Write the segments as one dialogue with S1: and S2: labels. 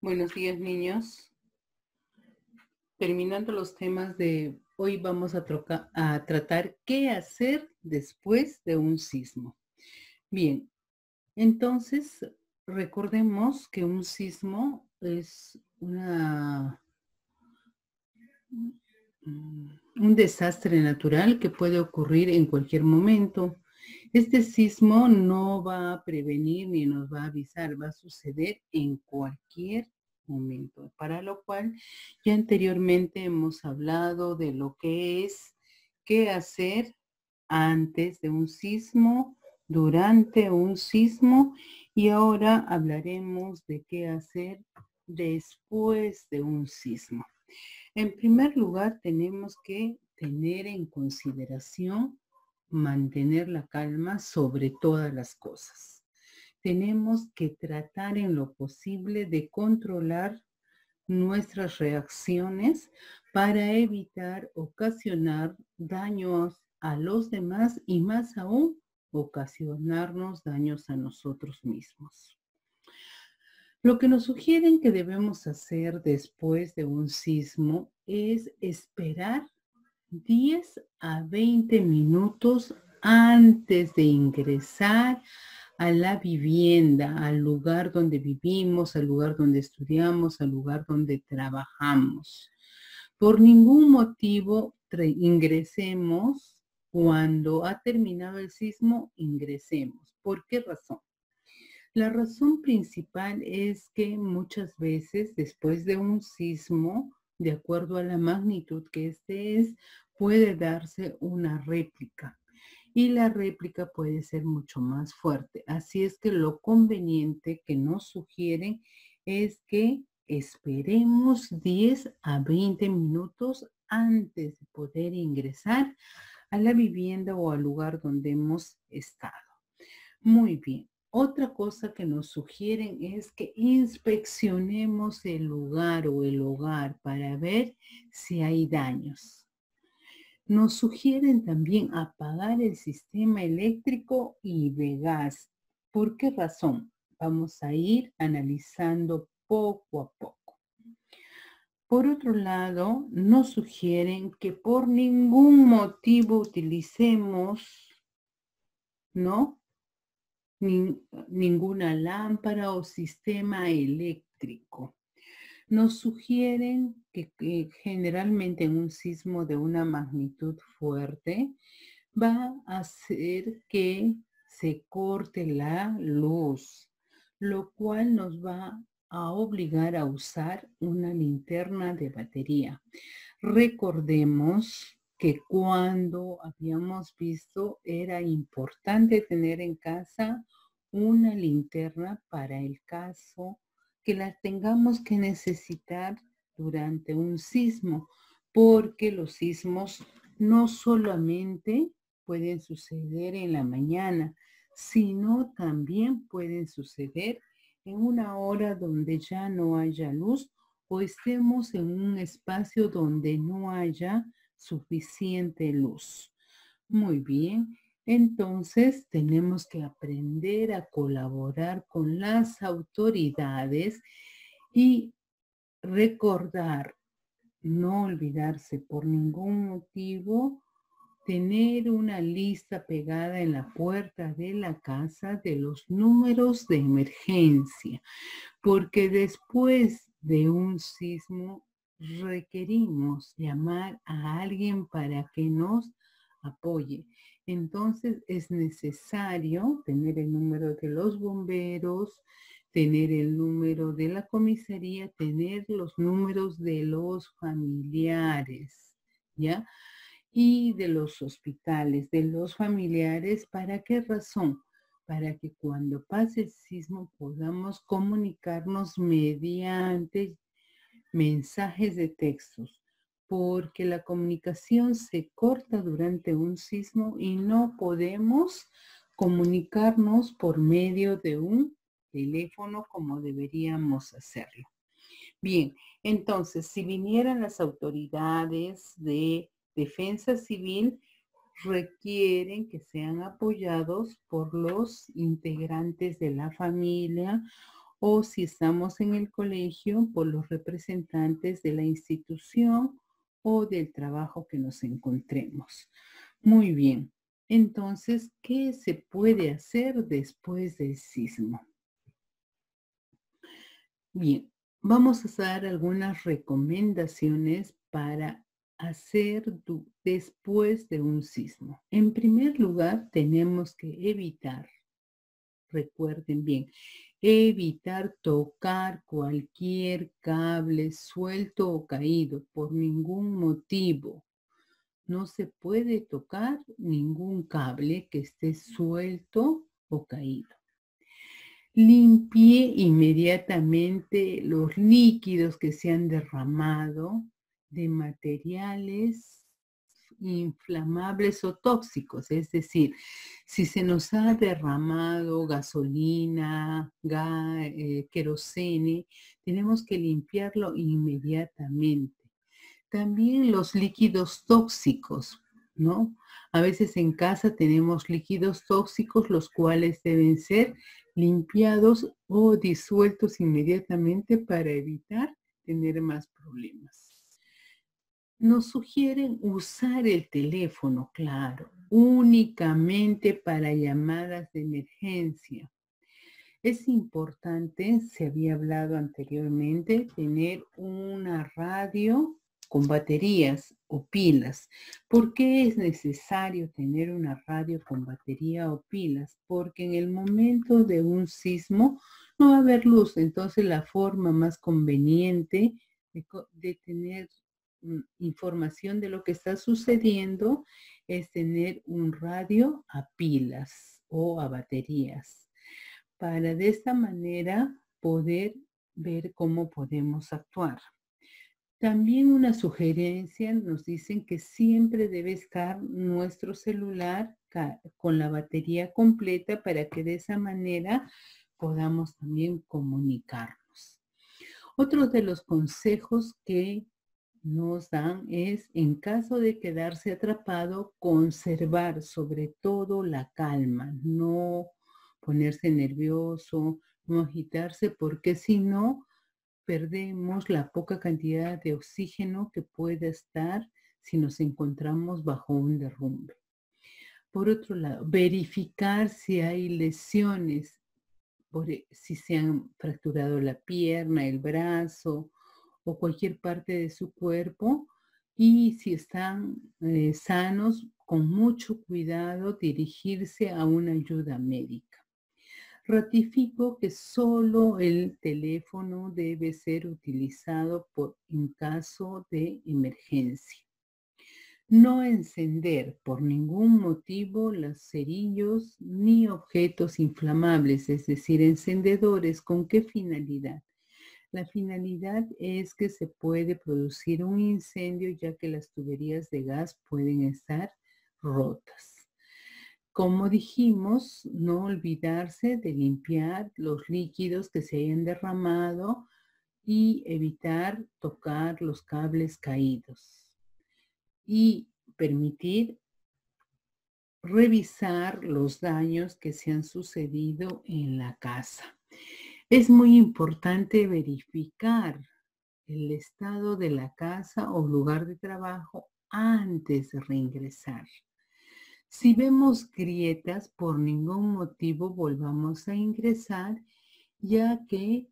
S1: Buenos días, niños. Terminando los temas de hoy, vamos a tratar qué hacer después de un sismo. Bien, entonces recordemos que un sismo es un desastre natural que puede ocurrir en cualquier momento. Este sismo no va a prevenir ni nos va a avisar, va a suceder en cualquier momento, para lo cual ya anteriormente hemos hablado de lo que es qué hacer antes de un sismo, durante un sismo, y ahora hablaremos de qué hacer después de un sismo. En primer lugar, tenemos que tener en consideración mantener la calma sobre todas las cosas. Tenemos que tratar en lo posible de controlar nuestras reacciones para evitar ocasionar daños a los demás y más aún ocasionarnos daños a nosotros mismos. Lo que nos sugieren que debemos hacer después de un sismo es esperar 10 a 20 minutos antes de ingresar a la vivienda, al lugar donde vivimos, al lugar donde estudiamos, al lugar donde trabajamos. Por ningún motivo ingresemos cuando ha terminado el sismo, ingresemos. ¿Por qué razón? La razón principal es que muchas veces después de un sismo, de acuerdo a la magnitud que este es, puede darse una réplica y la réplica puede ser mucho más fuerte. Así es que lo conveniente que nos sugieren es que esperemos 10 a 20 minutos antes de poder ingresar a la vivienda o al lugar donde hemos estado. Muy bien. Otra cosa que nos sugieren es que inspeccionemos el lugar o el hogar para ver si hay daños. Nos sugieren también apagar el sistema eléctrico y de gas. ¿Por qué razón? Vamos a ir analizando poco a poco. Por otro lado, nos sugieren que por ningún motivo utilicemos, ¿no?, ninguna lámpara o sistema eléctrico. Nos sugieren que generalmente en un sismo de una magnitud fuerte va a hacer que se corte la luz, lo cual nos va a obligar a usar una linterna de batería. Recordemos que cuando habíamos visto era importante tener en casa una linterna para el caso que la tengamos que necesitar durante un sismo, porque los sismos no solamente pueden suceder en la mañana, sino también pueden suceder en una hora donde ya no haya luz o estemos en un espacio donde no haya suficiente luz. Muy bien, entonces tenemos que aprender a colaborar con las autoridades y recordar, no olvidarse por ningún motivo, tener una lista pegada en la puerta de la casa de los números de emergencia, porque después de un sismo requerimos llamar a alguien para que nos apoye. Entonces es necesario tener el número de los bomberos, tener el número de la comisaría, tener los números de los familiares, ¿ya? Y de los hospitales, de los familiares. ¿Para qué razón? Para que cuando pase el sismo podamos comunicarnos mediante mensajes de textos, porque la comunicación se corta durante un sismo y no podemos comunicarnos por medio de un teléfono como deberíamos hacerlo. Bien, entonces, si vinieran las autoridades de defensa civil, requieren que sean apoyados por los integrantes de la familia o si estamos en el colegio, por los representantes de la institución o del trabajo que nos encontremos. Muy bien. Entonces, ¿qué se puede hacer después del sismo? Bien, vamos a dar algunas recomendaciones para hacer después de un sismo. En primer lugar, tenemos que evitar, recuerden bien, evitar tocar cualquier cable suelto o caído por ningún motivo. No se puede tocar ningún cable que esté suelto o caído. Limpie inmediatamente los líquidos que se han derramado de materiales inflamables o tóxicos. Es decir, si se nos ha derramado gasolina, querosene, tenemos que limpiarlo inmediatamente. También los líquidos tóxicos, ¿no? A veces en casa tenemos líquidos tóxicos, los cuales deben ser limpiados o disueltos inmediatamente para evitar tener más problemas. Nos sugieren usar el teléfono, claro, únicamente para llamadas de emergencia. Es importante, se había hablado anteriormente, tener una radio con baterías o pilas. ¿Por qué es necesario tener una radio con batería o pilas? Porque en el momento de un sismo no va a haber luz, entonces la forma más conveniente de tener información de lo que está sucediendo es tener un radio a pilas o a baterías, para de esta manera poder ver cómo podemos actuar. También una sugerencia, nos dicen que siempre debe estar nuestro celular con la batería completa para que de esa manera podamos también comunicarnos. Otro de los consejos que nos dan es, en caso de quedarse atrapado, conservar sobre todo la calma, no ponerse nervioso, no agitarse, porque si no, perdemos la poca cantidad de oxígeno que puede estar si nos encontramos bajo un derrumbe. Por otro lado, verificar si hay lesiones, si se han fracturado la pierna, el brazo o cualquier parte de su cuerpo, y si están sanos, con mucho cuidado dirigirse a una ayuda médica. Ratifico que solo el teléfono debe ser utilizado en caso de emergencia. No encender por ningún motivo los cerillos ni objetos inflamables, es decir, encendedores. ¿Con qué finalidad? La finalidad es que se puede producir un incendio, ya que las tuberías de gas pueden estar rotas. Como dijimos, no olvidarse de limpiar los líquidos que se hayan derramado y evitar tocar los cables caídos. Y permitir revisar los daños que se han sucedido en la casa. Es muy importante verificar el estado de la casa o lugar de trabajo antes de reingresar. Si vemos grietas, por ningún motivo volvamos a ingresar, ya que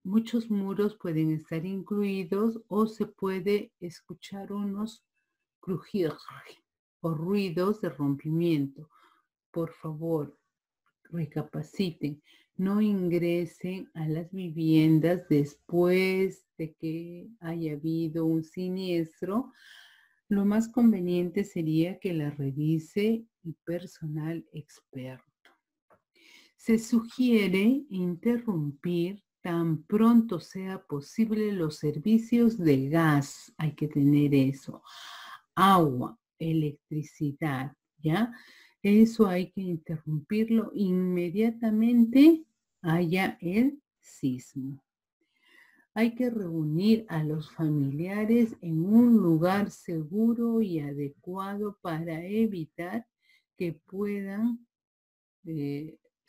S1: muchos muros pueden estar incluidos o se puede escuchar unos crujidos o ruidos de rompimiento. Por favor, recapaciten, no ingresen a las viviendas después de que haya habido un siniestro. Lo más conveniente sería que la revise el personal experto. Se sugiere interrumpir tan pronto sea posible los servicios de gas. Hay que tener eso. Agua, electricidad, ¿ya? Eso hay que interrumpirlo inmediatamente haya el sismo. Hay que reunir a los familiares en un lugar seguro y adecuado para evitar que puedan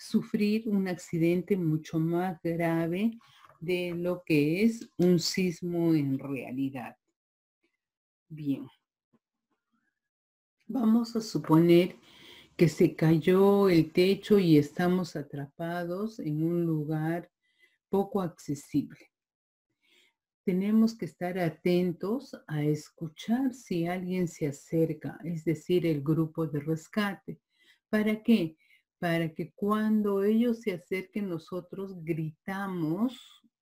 S1: sufrir un accidente mucho más grave de lo que es un sismo en realidad. Bien, vamos a suponer que se cayó el techo y estamos atrapados en un lugar poco accesible. Tenemos que estar atentos a escuchar si alguien se acerca, es decir, el grupo de rescate. ¿Para qué? Para que cuando ellos se acerquen nosotros gritamos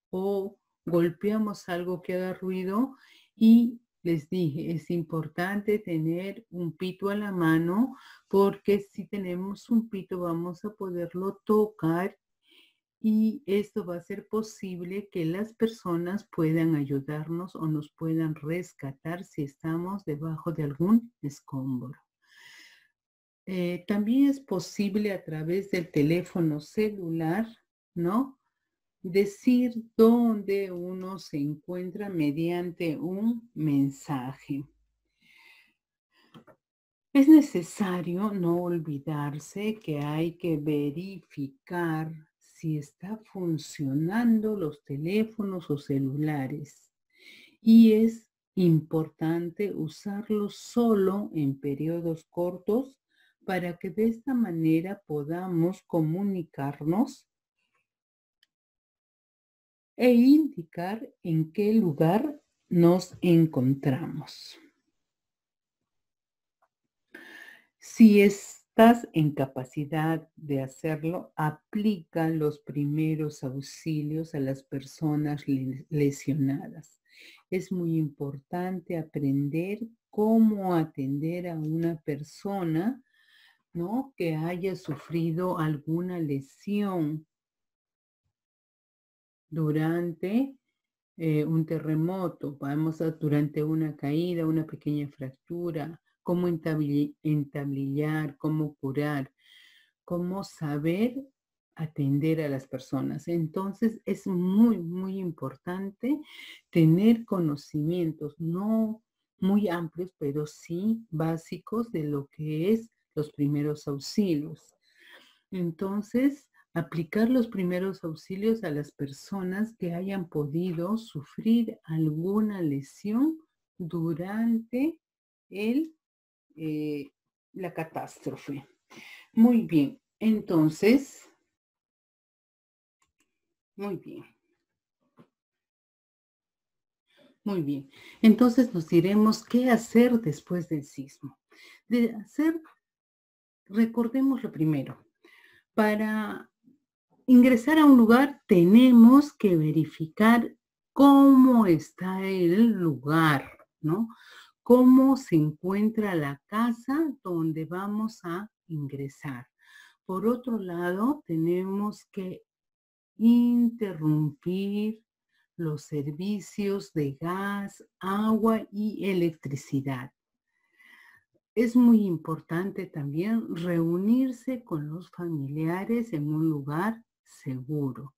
S1: o golpeamos algo que haga ruido y les dije, es importante tener un pito a la mano porque si tenemos un pito vamos a poderlo tocar y esto va a ser posible que las personas puedan ayudarnos o nos puedan rescatar si estamos debajo de algún escombro. También es posible a través del teléfono celular, ¿no? Decir dónde uno se encuentra mediante un mensaje. Es necesario no olvidarse que hay que verificar si está funcionando los teléfonos o celulares y es importante usarlos solo en periodos cortos para que de esta manera podamos comunicarnos e indicar en qué lugar nos encontramos. Si estás en capacidad de hacerlo, aplica los primeros auxilios a las personas lesionadas. Es muy importante aprender cómo atender a una persona, ¿no?, que haya sufrido alguna lesión durante un terremoto, durante una caída, una pequeña fractura, cómo entablillar, cómo curar, cómo saber atender a las personas. Entonces es muy, muy importante tener conocimientos, no muy amplios, pero sí básicos de lo que es los primeros auxilios. Entonces, aplicar los primeros auxilios a las personas que hayan podido sufrir alguna lesión durante la catástrofe. Muy bien, entonces, muy bien. Muy bien. Entonces nos diremos qué hacer después del sismo. Recordemos lo primero. Para ingresar a un lugar tenemos que verificar cómo está el lugar, ¿no? Cómo se encuentra la casa donde vamos a ingresar. Por otro lado, tenemos que interrumpir los servicios de gas, agua y electricidad. Es muy importante también reunirse con los familiares en un lugar seguro.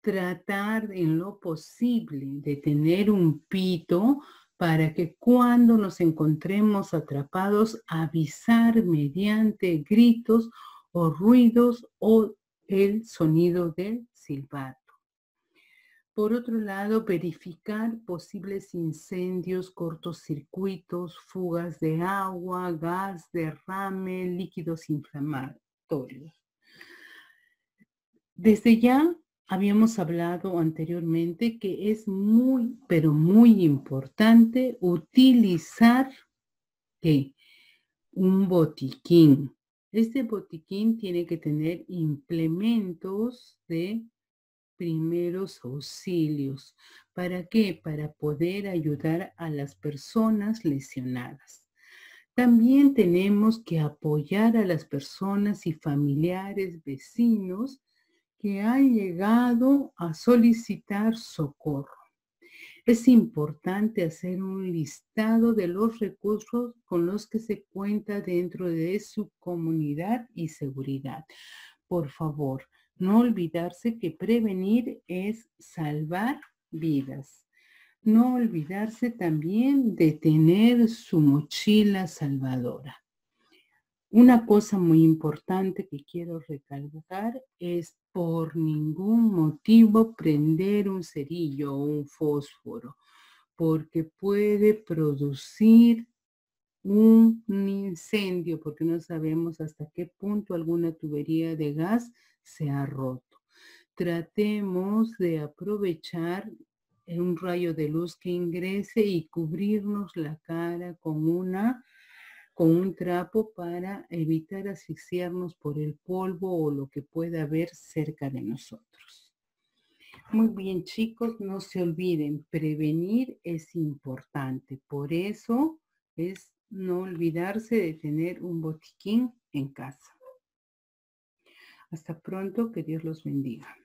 S1: Tratar en lo posible de tener un pito para que cuando nos encontremos atrapados, avisar mediante gritos o ruidos o el sonido del silbato. Por otro lado, verificar posibles incendios, cortocircuitos, fugas de agua, gas, derrame, líquidos inflamatorios. Desde ya habíamos hablado anteriormente que es muy, pero muy importante utilizar un botiquín. Este botiquín tiene que tener implementos de primeros auxilios. ¿Para qué? Para poder ayudar a las personas lesionadas. También tenemos que apoyar a las personas y familiares, vecinos que han llegado a solicitar socorro. Es importante hacer un listado de los recursos con los que se cuenta dentro de su comunidad y seguridad. Por favor, no olvidarse que prevenir es salvar vidas. No olvidarse también de tener su mochila salvadora. Una cosa muy importante que quiero recalcar es por ningún motivo prender un cerillo o un fósforo, porque puede producir un incendio, porque no sabemos hasta qué punto alguna tubería de gas se ha roto. Tratemos de aprovechar un rayo de luz que ingrese y cubrirnos la cara con un trapo para evitar asfixiarnos por el polvo o lo que pueda haber cerca de nosotros. Muy bien, chicos, no se olviden, prevenir es importante. Por eso es no olvidarse de tener un botiquín en casa. Hasta pronto, que Dios los bendiga.